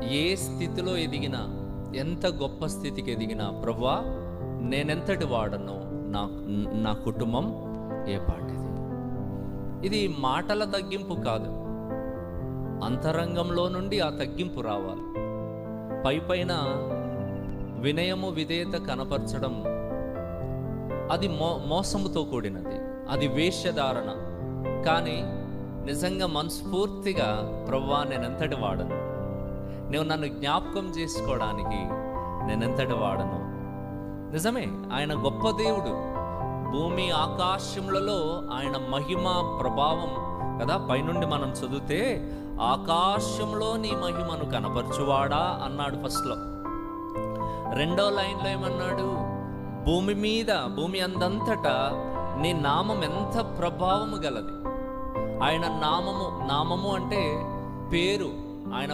ఏ స్థితిలో ఎదిగినా, ఎంత గొప్ప స్థితికి ఎదిగినా, ప్రభువా నేనెంతటి వాడను, నా నా కుటుంబం ఏ పాటిది. ఇది మాటల తగ్గింపు కాదు, అంతరంగంలో నుండి ఆ తగ్గింపు రావాలి. పైపైన వినయము విధేయత కనపరచడం అది మోసముతో కూడినది, అది వేషధారణ. కానీ నిజంగా మనస్ఫూర్తిగా ప్రభువా నేనెంతటి వాడను, నువ్వు నన్ను జ్ఞాపకం చేసుకోవడానికి నేనెంతటి వాడను. నిజమే, ఆయన గొప్ప దేవుడు. భూమి ఆకాశములలో ఆయన మహిమ ప్రభావం కదా. పైనుండి మనం చదివితే ఆకాశంలో నీ మహిమను కనపరచువాడా అన్నాడు ఫస్ట్లో. రెండో లైన్లో ఏమన్నాడు? భూమి అందంతటా నీ నామం ఎంత ప్రభావము గలది. ఆయన నామము అంటే పేరు. ఆయన